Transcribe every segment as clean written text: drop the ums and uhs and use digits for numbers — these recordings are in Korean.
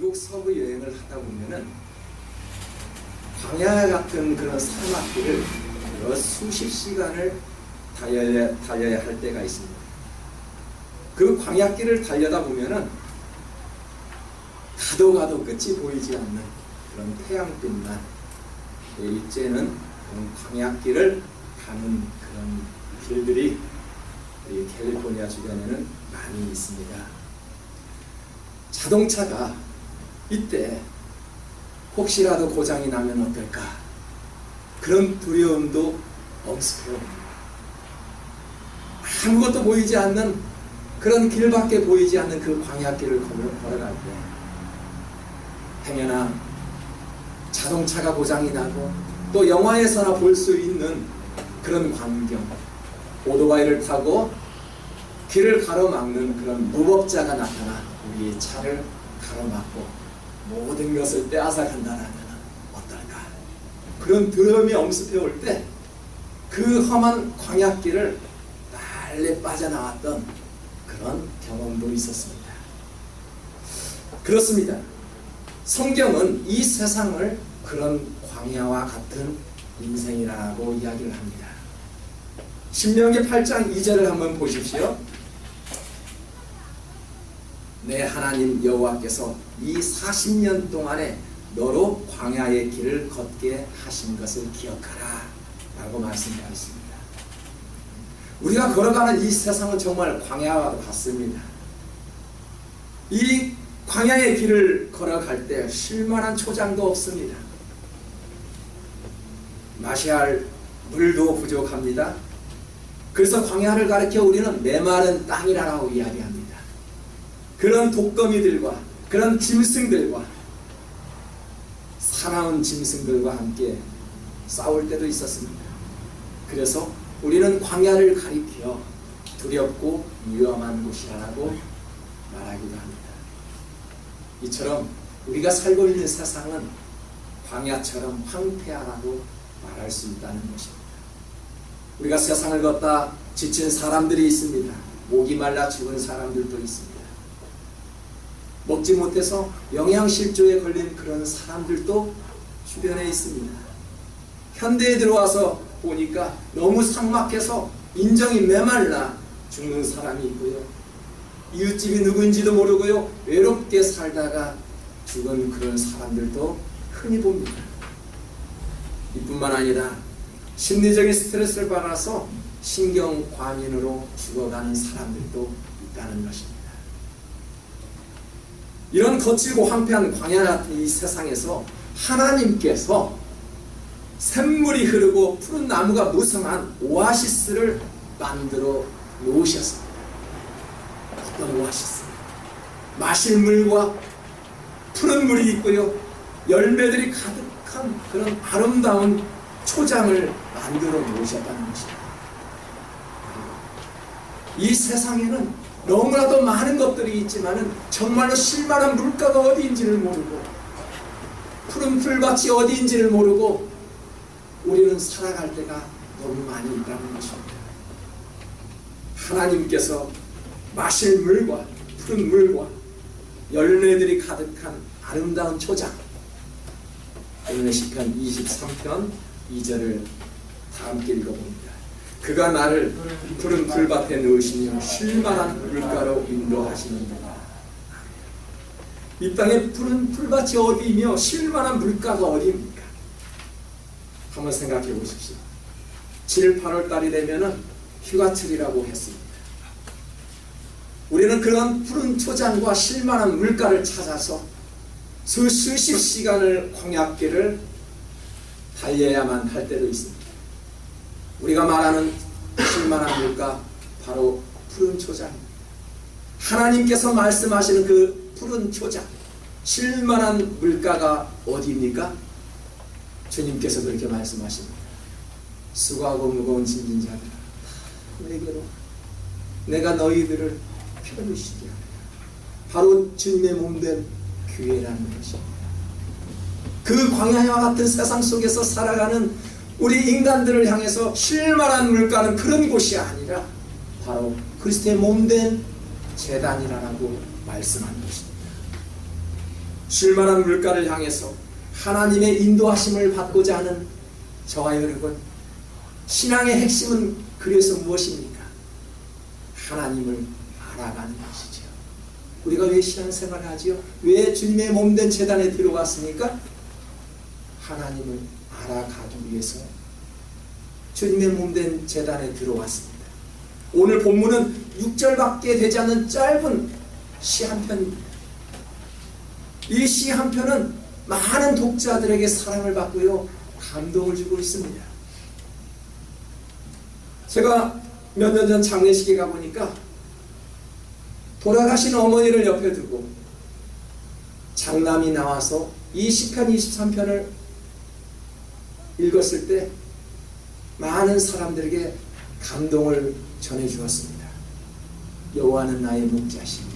미국 서부 여행을 하다 보면은 광야 같은 그런 사막길을 수십 시간을 달려야 할 때가 있습니다. 그 광야길을 달려다 보면은 가도 끝이 보이지 않는 그런 태양빛만, 이제는 광야길을 가는 그런 길들이 이 캘리포니아 주변에는 많이 있습니다. 자동차가 이때 혹시라도 고장이 나면 어떨까, 그런 두려움도 엄습해요. 아무것도 보이지 않는 그런 길밖에 보이지 않는 그 광야길을 걸어갈 때 행여나 자동차가 고장이 나고 또 영화에서나 볼 수 있는 그런 광경, 오토바이를 타고 길을 가로막는 그런 무법자가 나타나 우리의 차를 가로막고 모든 것을 빼앗아간다라면 어떨까? 그런 두려움이 엄습해 올 때 그 험한 광야길을 빨리 빠져나왔던 그런 경험도 있었습니다. 그렇습니다. 성경은 이 세상을 그런 광야와 같은 인생이라고 이야기를 합니다. 신명기 8장 2절을 한번 보십시오. 내 하나님 여호와께서 이 40년 동안에 너로 광야의 길을 걷게 하신 것을 기억하라 라고 말씀하셨습니다. 우리가 걸어가는 이 세상은 정말 광야와 같습니다. 이 광야의 길을 걸어갈 때 쉴만한 초장도 없습니다. 마셔야 할 물도 부족합니다. 그래서 광야를 가리켜 우리는 메마른 땅이라고 이야기합니다. 그런 독거미들과 그런 짐승들과 사나운 짐승들과 함께 싸울 때도 있었습니다. 그래서 우리는 광야를 가리켜 두렵고 위험한 곳이라고 말하기도 합니다. 이처럼 우리가 살고 있는 세상은 광야처럼 황폐하다고 말할 수 있다는 것입니다. 우리가 세상을 걷다 지친 사람들이 있습니다. 목이 말라 죽은 사람들도 있습니다. 먹지 못해서 영양실조에 걸린 그런 사람들도 주변에 있습니다. 현대에 들어와서 보니까 너무 삭막해서 인정이 메말라 죽는 사람이 있고요. 이웃집이 누구인지도 모르고요. 외롭게 살다가 죽은 그런 사람들도 흔히 봅니다. 이뿐만 아니라 심리적인 스트레스를 받아서 신경과민으로 죽어가는 사람들도 있다는 것입니다. 이런 거칠고 황폐한 광야 같은 이 세상에서 하나님께서 샘물이 흐르고 푸른 나무가 무성한 오아시스를 만들어 놓으셨습니다. 어떤 오아시스? 마실 물과 푸른 물이 있고요. 열매들이 가득한 그런 아름다운 초장을 만들어 놓으셨다는 것입니다. 이 세상에는 너무나도 많은 것들이 있지만은 정말로 쉴만한 물가가 어디인지를 모르고 푸른 풀밭이 어디인지를 모르고 우리는 살아갈 때가 너무 많이 있다는 것입니다. 하나님께서 마실 물과 푸른 물과 열매들이 가득한 아름다운 초장, 오늘 시편 23편 2절을 다 함께 읽어봅니다. 그가 나를 푸른 풀밭에 넣으시며 쉴만한 물가로 인도하시는구나. 이 땅에 푸른 풀밭이 어디이며 쉴만한 물가가 어디입니까? 한번 생각해 보십시오. 7, 8월 달이 되면은 휴가철이라고 했습니다. 우리는 그런 푸른 초장과 쉴만한 물가를 찾아서 수십 시간을 광야길을 달려야만 할 때도 있습니다. 우리가 말하는 쉴만한 물가, 바로 푸른 초장입니다. 하나님께서 말씀하시는 그 푸른 초장, 쉴만한 물가가 어디입니까? 주님께서 그렇게 말씀하십니다. 수고하고 무거운 짐진 자들아, 내게로 내가 너희들을 편히 쉬게 하리라. 바로 주님의 몸된 교회라는 것입니다. 그 광야와 같은 세상 속에서 살아가는 우리 인간들을 향해서 쉴만한 물가는 그런 곳이 아니라 바로 그리스도의 몸된 제단이라고 말씀한 것입니다. 쉴만한 물가를 향해서 하나님의 인도하심을 받고자 하는 저와 여러분, 신앙의 핵심은 그래서 무엇입니까? 하나님을 알아가는 것이죠. 우리가 왜 신앙생활을 하지요? 왜 주님의 몸된 제단에 들어왔습니까? 하나님을 알아가기 위해서 주님의 몸된 제단에 들어왔습니다. 오늘 본문은 6절밖에 되지 않는 짧은 시 한 편입니다. 이 시 한 편은 많은 독자들에게 사랑을 받고요, 감동을 주고 있습니다. 제가 몇 년 전 장례식에 가보니까 돌아가신 어머니를 옆에 두고 장남이 나와서 이 시편 23편을 읽었을 때 많은 사람들에게 감동을 전해주었습니다. 여호와는 나의 목자시니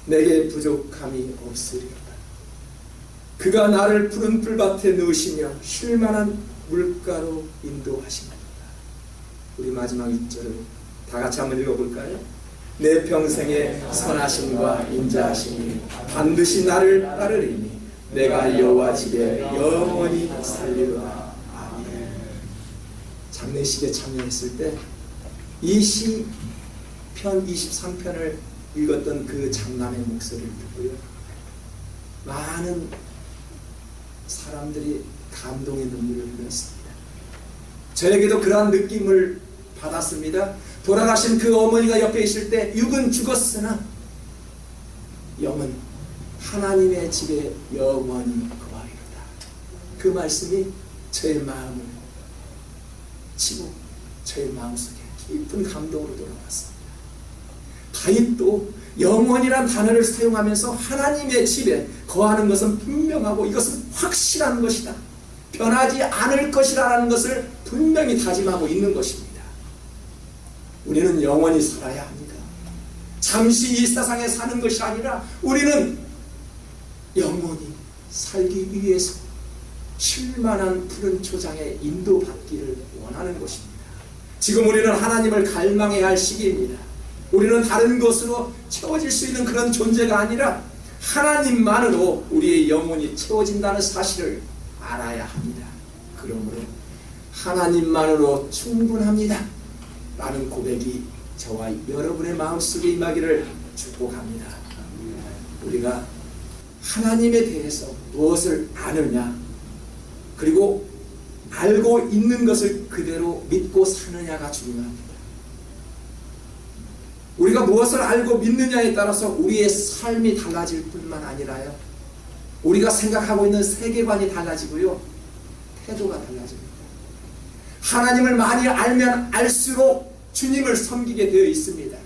내게 부족함이 없으리로다. 그가 나를 푸른 풀밭에 넣으시며 쉴만한 물가로 인도하시나이다. 우리 마지막 6절을 다 같이 한번 읽어볼까요? 내 평생의 선하심과 인자하심이 반드시 나를 따르리니 내가 여호와 집에 영원히 살리로다. 아멘. 장례식에 참여했을 때 이 시편 23편을 읽었던 그 장남의 목소리를 듣고요, 많은 사람들이 감동의 눈물을 흘렸습니다. 저에게도 그러한 느낌을 받았습니다. 돌아가신 그 어머니가 옆에 있을 때 육은 죽었으나 영은 하나님의 집에 영원히 거하리로다. 그 말씀이 저의 마음을 치고 저의 마음속에 깊은 감동으로 돌아왔습니다. 다윗도 영원이란 단어를 사용하면서 하나님의 집에 거하는 것은 분명하고 이것은 확실한 것이다, 변하지 않을 것이라는 것을 분명히 다짐하고 있는 것입니다. 우리는 영원히 살아야 합니다. 잠시 이 세상에 사는 것이 아니라 우리는 영원히 살기 위해서 쉴만한 푸른 초장에 인도받기를 원하는 것입니다. 지금 우리는 하나님을 갈망해야 할 시기입니다. 우리는 다른 것으로 채워질 수 있는 그런 존재가 아니라 하나님만으로 우리의 영혼이 채워진다는 사실을 알아야 합니다. 그러므로 하나님만으로 충분합니다 라는 고백이 저와 여러분의 마음속에 임하기를 축복합니다. 우리가 하나님에 대해서 무엇을 아느냐, 그리고 알고 있는 것을 그대로 믿고 사느냐가 중요합니다. 우리가 무엇을 알고 믿느냐에 따라서 우리의 삶이 달라질 뿐만 아니라요, 우리가 생각하고 있는 세계관이 달라지고요, 태도가 달라집니다. 하나님을 많이 알면 알수록 주님을 섬기게 되어 있습니다.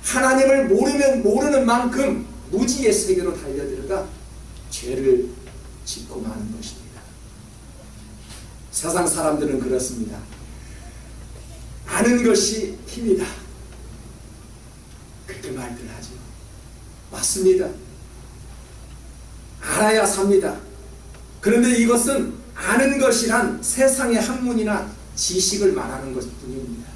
하나님을 모르면 모르는 만큼 무지의 세계로 달려들어가 죄를 짓고 마는 것입니다. 세상 사람들은 그렇습니다. 아는 것이 힘이다, 그렇게 말들 하죠. 맞습니다. 알아야 삽니다. 그런데 이것은 아는 것이란 세상의 학문이나 지식을 말하는 것뿐입니다.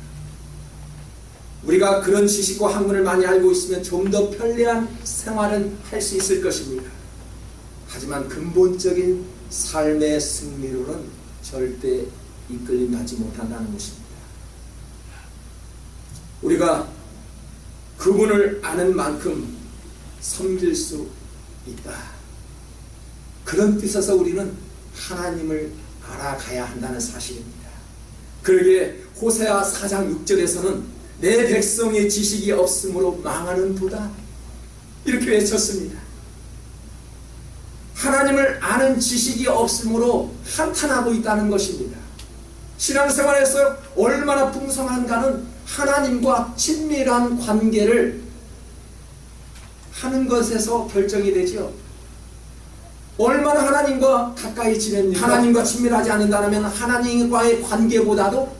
우리가 그런 지식과 학문을 많이 알고 있으면 좀 더 편리한 생활은 할 수 있을 것입니다. 하지만 근본적인 삶의 승리로는 절대 이끌림 받지 못한다는 것입니다. 우리가 그분을 아는 만큼 섬길 수 있다, 그런 뜻에서 우리는 하나님을 알아가야 한다는 사실입니다. 그러기에 호세아 4장 6절에서는 내 백성의 지식이 없으므로 망하는 도다, 이렇게 외쳤습니다. 하나님을 아는 지식이 없으므로 한탄하고 있다는 것입니다. 신앙생활에서 얼마나 풍성한가는 하나님과 친밀한 관계를 하는 것에서 결정이 되죠. 얼마나 하나님과 가까이 지냅니까? 하나님과 친밀하지 않는다면 하나님과의 관계보다도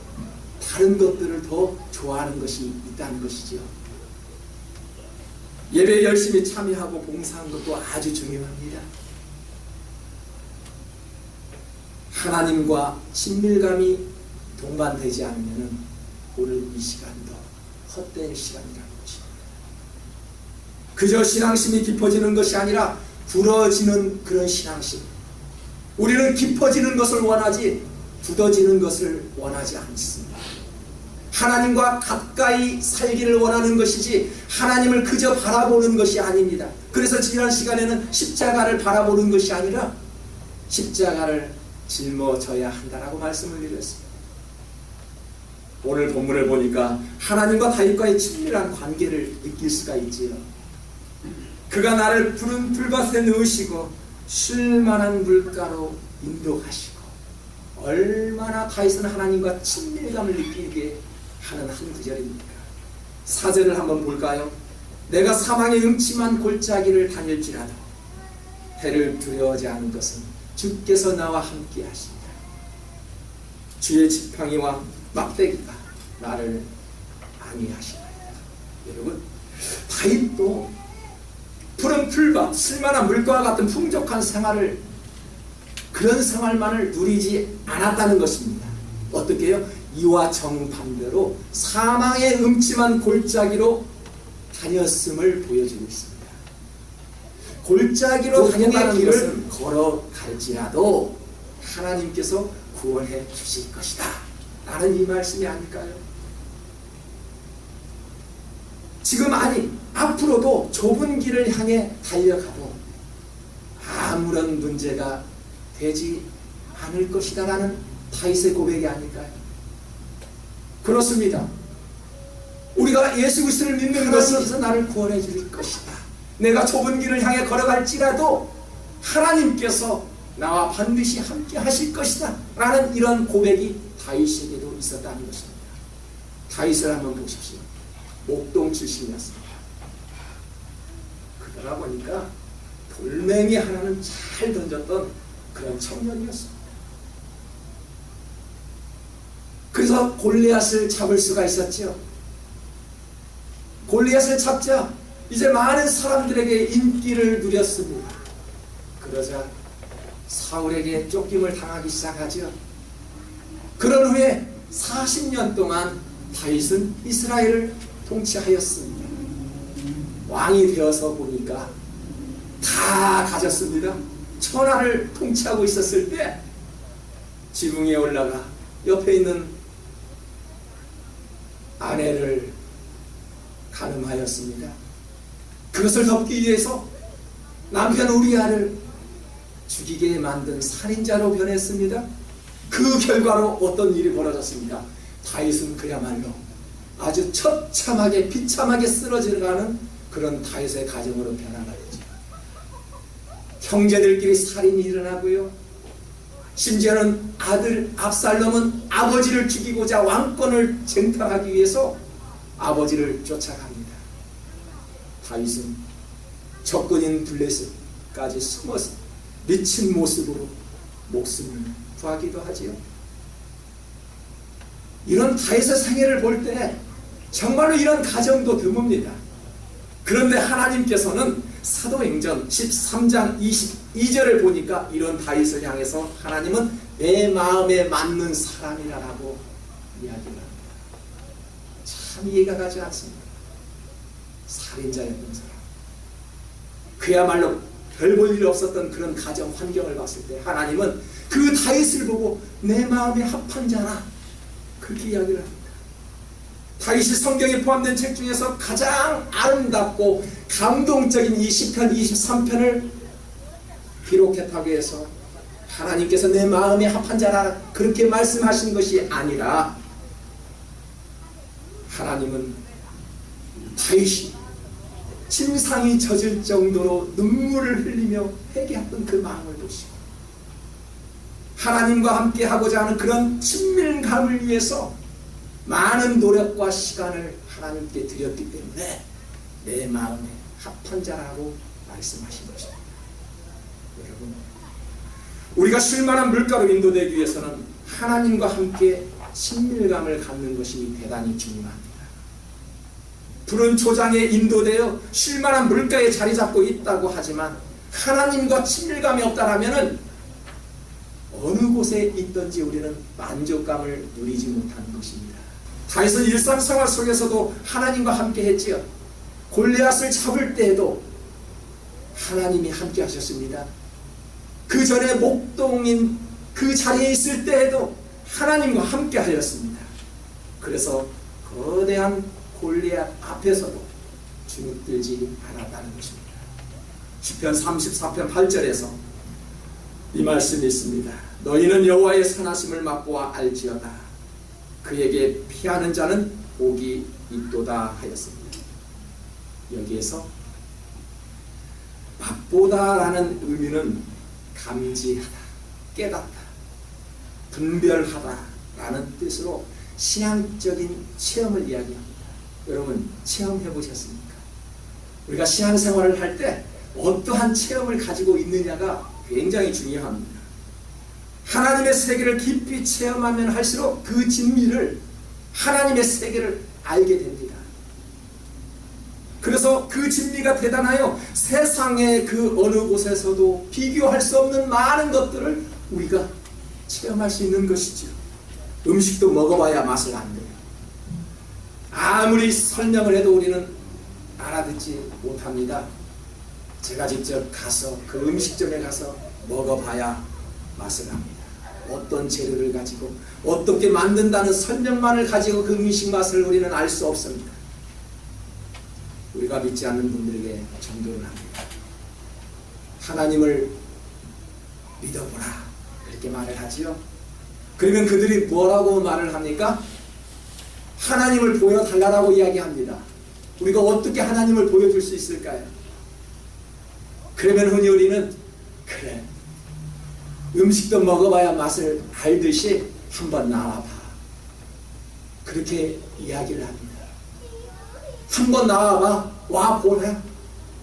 다른 것들을 더 좋아하는 것이 있다는 것이죠. 예배에 열심히 참여하고 봉사하는 것도 아주 중요합니다. 하나님과 친밀감이 동반되지 않으면 오늘 이 시간도 헛된 시간이라는 것입니다. 그저 신앙심이 깊어지는 것이 아니라 부러지는 그런 신앙심. 우리는 깊어지는 것을 원하지 굳어지는 것을 원하지 않습니다. 하나님과 가까이 살기를 원하는 것이지 하나님을 그저 바라보는 것이 아닙니다. 그래서 지난 시간에는 십자가를 바라보는 것이 아니라 십자가를 짊어져야 한다라고 말씀을 드렸습니다. 오늘 본문을 보니까 하나님과 다윗과의 친밀한 관계를 느낄 수가 있지요. 그가 나를 푸른 풀밭에 넣으시고 쉴만한 물가로 인도하시고, 얼마나 다윗은 하나님과 친밀감을 느끼게 하는 한 구절입니까? 4절을 한번 볼까요? 내가 사망의 음침한 골짜기를 다닐지라도 해를 두려워하지 않은 것은 주께서 나와 함께 하신다. 주의 지팡이와 막대기가 나를 안위하시나이다. 여러분, 다윗도 푸른 풀밭, 쓸만한 물과 같은 풍족한 생활을, 그런 생활만을 누리지 않았다는 것입니다. 어떻게 해요? 이와 정반대로 사망의 음침한 골짜기로 다녔음을 보여주고 있습니다. 골짜기로 다녔다는 것은 걸어갈지라도 하나님께서 구원해 주실 것이다 라는 이 말씀이 아닐까요? 지금 아니 앞으로도 좁은 길을 향해 달려가도 아무런 문제가 되지 않을 것이다 라는 다윗의 고백이 아닐까요? 그렇습니다. 우리가 예수 그리스도를 믿는 것은 나를 구원해 줄 것이다. 내가 좁은 길을 향해 걸어갈지라도 하나님께서 나와 반드시 함께 하실 것이다 라는 이런 고백이 다윗에게도 있었다는 것입니다. 다윗을 한번 보십시오. 목동 출신이었습니다. 그러다 보니까 돌멩이 하나는 잘 던졌던 그런 청년이었습니다. 그래서 골리앗을 잡을 수가 있었죠. 골리앗을 잡자 이제 많은 사람들에게 인기를 누렸습니다. 그러자 사울에게 쫓김을 당하기 시작하죠. 그런 후에 40년 동안 다윗은 이스라엘을 통치하였습니다. 왕이 되어서 보니까 다 가졌습니다. 천하를 통치하고 있었을 때 지붕에 올라가 옆에 있는 아내를 간음하였습니다. 그것을 덮기 위해서 남편 우리아를 죽이게 만든 살인자로 변했습니다. 그 결과로 어떤 일이 벌어졌습니까? 다윗은 그야말로 아주 처참하게 비참하게 쓰러져가는 그런 다윗의 가정으로 변화하였죠. 형제들끼리 살인이 일어나고요. 심지어는 아들 압살롬은 아버지를 죽이고자 왕권을 쟁탈하기 위해서 아버지를 쫓아갑니다. 다윗은 적군인 블레셋까지 숨어서 미친 모습으로 목숨을 구하기도 하지요. 이런 다윗의 생애를 볼 때 정말로 이런 가정도 드뭅니다. 그런데 하나님께서는 사도행전 13장 22절을 보니까 이런 다윗을 향해서 하나님은 내 마음에 맞는 사람이라고 이야기를 합니다. 참 이해가 가지 않습니다. 살인자였던 사람, 그야말로 별 볼 일 없었던 그런 가정 환경을 봤을 때 하나님은 그 다윗을 보고 내 마음에 합한 자라 그렇게 이야기를 합니다. 다윗이 성경에 포함된 책 중에서 가장 아름답고 감동적인 이 시편 23편을 기록했다고 해서 하나님께서 내 마음에 합한 자라 그렇게 말씀하신 것이 아니라 하나님은 다윗이 침상이 젖을 정도로 눈물을 흘리며 회개했던 그 마음을 보시고 하나님과 함께 하고자 하는 그런 친밀감을 위해서 많은 노력과 시간을 하나님께 드렸기 때문에 내 마음에 합한 자라고 말씀하신 것입니다. 여러분, 우리가 쉴만한 물가로 인도되기 위해서는 하나님과 함께 친밀감을 갖는 것이 대단히 중요합니다. 푸른 초장에 인도되어 쉴만한 물가에 자리 잡고 있다고 하지만 하나님과 친밀감이 없다라면은 어느 곳에 있든지 우리는 만족감을 누리지 못하는 것입니다. 다윗은 일상생활 속에서도 하나님과 함께 했지요. 골리앗을 잡을 때에도 하나님이 함께 하셨습니다. 그 전에 목동인 그 자리에 있을 때에도 하나님과 함께 하였습니다. 그래서 거대한 골리앗 앞에서도 주눅들지 않았다는 것입니다. 시편 34편 8절에서 이 말씀이 있습니다. 너희는 여호와의 선하심을 맛보아 알지어다. 그에게 피하는 자는 복이 있도다 하였습니다. 여기에서 맛보다라는 의미는 감지하다, 깨닫다, 분별하다라는 뜻으로 신앙적인 체험을 이야기합니다. 여러분 체험해 보셨습니까? 우리가 신앙생활을 할 때 어떠한 체험을 가지고 있느냐가 굉장히 중요합니다. 하나님의 세계를 깊이 체험하면 할수록 그 진미를, 하나님의 세계를 알게 됩니다. 그래서 그 진미가 대단하여 세상의 그 어느 곳에서도 비교할 수 없는 많은 것들을 우리가 체험할 수 있는 것이죠. 음식도 먹어봐야 맛을 안대요. 아무리 설명을 해도 우리는 알아듣지 못합니다. 제가 직접 가서 그 음식점에 가서 먹어봐야 맛을 압니다. 어떤 재료를 가지고 어떻게 만든다는 설명만을 가지고 그 음식 맛을 우리는 알 수 없습니다. 우리가 믿지 않는 분들에게 전도를 합니다. 하나님을 믿어보라 이렇게 말을 하지요. 그러면 그들이 뭐라고 말을 합니까? 하나님을 보여달라고 이야기합니다. 우리가 어떻게 하나님을 보여줄 수 있을까요? 그러면 흔히 우리는 그래, 음식도 먹어봐야 맛을 알듯이 한번 나와봐, 그렇게 이야기를 합니다. 한번 나와봐, 와보라.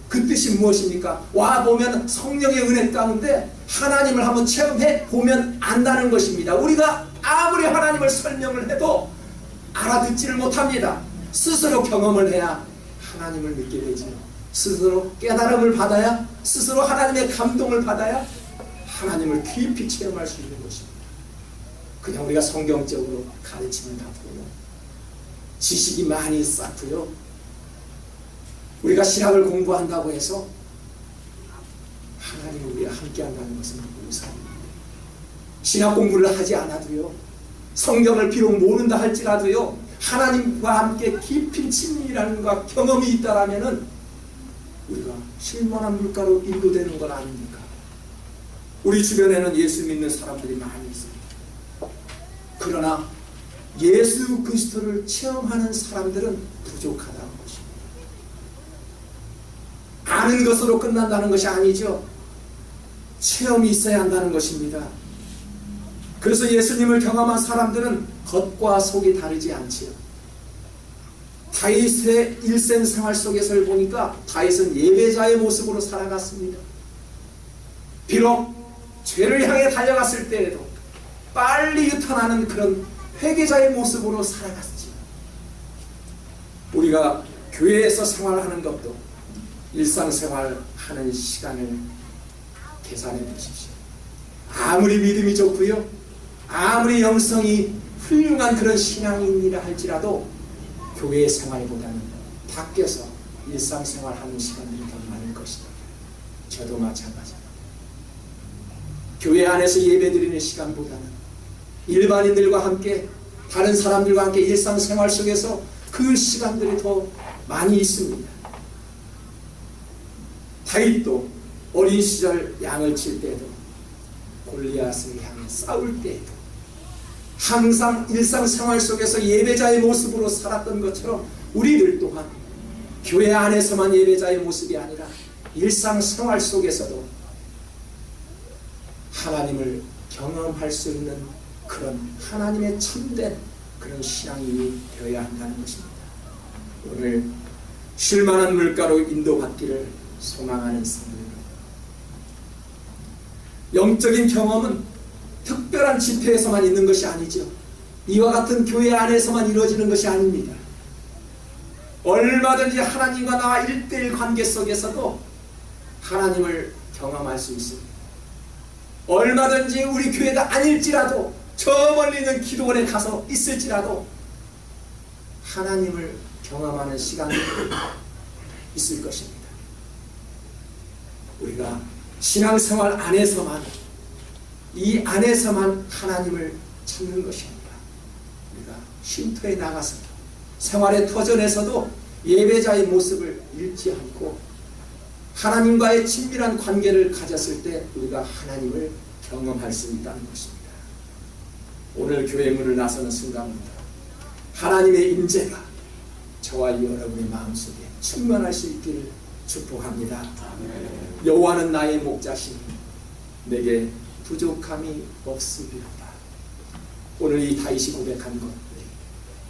그 뜻이 무엇입니까? 와보면 성령의 은혜 가운데 하나님을 한번 체험해 보면 안다는 것입니다. 우리가 아무리 하나님을 설명을 해도 알아듣지를 못합니다. 스스로 경험을 해야 하나님을 믿게 되지요. 스스로 깨달음을 받아야, 스스로 하나님의 감동을 받아야 하나님을 깊이 체험할 수 있는 것입니다. 그냥 우리가 성경적으로 가르침을 받고요, 지식이 많이 쌓고요, 우리가 신학을 공부한다고 해서 하나님이 우리와 함께 한다는 것은 무사합니다. 신학 공부를 하지 않아도요, 성경을 비록 모른다 할지라도요, 하나님과 함께 깊은 친밀함과 경험이 있다라면은 우리가 실만한 물가로 인도되는 건 아닙니까? 우리 주변에는 예수 믿는 사람들이 많이 있습니다. 그러나 예수 그리스도를 체험하는 사람들은 부족하다는 것입니다. 아는 것으로 끝난다는 것이 아니죠. 체험이 있어야 한다는 것입니다. 그래서 예수님을 경험한 사람들은 겉과 속이 다르지 않지요. 다윗의 일생 생활 속에서를 보니까 다윗은 예배자의 모습으로 살아갔습니다. 비록 죄를 향해 달려갔을 때에도 빨리 유턴하는 그런 회개자의 모습으로 살아갔지요. 우리가 교회에서 생활하는 것도 일상생활하는 시간을 계산해 보십시오. 아무리 믿음이 좋고요, 아무리 영성이 훌륭한 그런 신앙인이라 할지라도 교회 생활보다는 밖에서 일상생활하는 시간들이 더 많을 것이다. 저도 마찬가지입니다. 교회 안에서 예배드리는 시간보다는 일반인들과 함께, 다른 사람들과 함께 일상생활 속에서 그 시간들이 더 많이 있습니다. 다윗도 어린 시절 양을 칠 때에도, 골리앗을 향해 싸울 때에도 항상 일상생활 속에서 예배자의 모습으로 살았던 것처럼 우리들 또한 교회 안에서만 예배자의 모습이 아니라 일상생활 속에서도 하나님을 경험할 수 있는 그런 하나님의 참된 그런 신앙인이 되어야 한다는 것입니다. 오늘 쉴만한 물가로 인도받기를 소망하는 성도들, 영적인 경험은 특별한 집회에서만 있는 것이 아니죠. 이와 같은 교회 안에서만 이루어지는 것이 아닙니다. 얼마든지 하나님과 나와 1:1 관계 속에서도 하나님을 경험할 수 있습니다. 얼마든지 우리 교회가 아닐지라도 저 멀리 있는 기도원에 가서 있을지라도 하나님을 경험하는 시간을 있을 것입니다. 우리가 신앙생활 안에서만, 이 안에서만 하나님을 찾는 것입니다. 우리가 쉼터에 나가서 생활의 터전에서도 예배자의 모습을 잃지 않고 하나님과의 친밀한 관계를 가졌을 때 우리가 하나님을 경험할 수 있다는 것입니다. 오늘 교회 문을 나서는 순간부터 하나님의 임재가 저와 여러분의 마음속에 충만할 수 있기를 축복합니다. 여호와는 나의 목자시니 내게 부족함이 없으리로다. 오늘 이 다윗이 고백한 것들이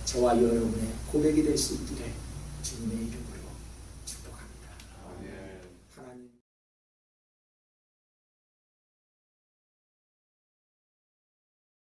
저와 여러분의 고백이 될 수 있기를 주님의 이름으로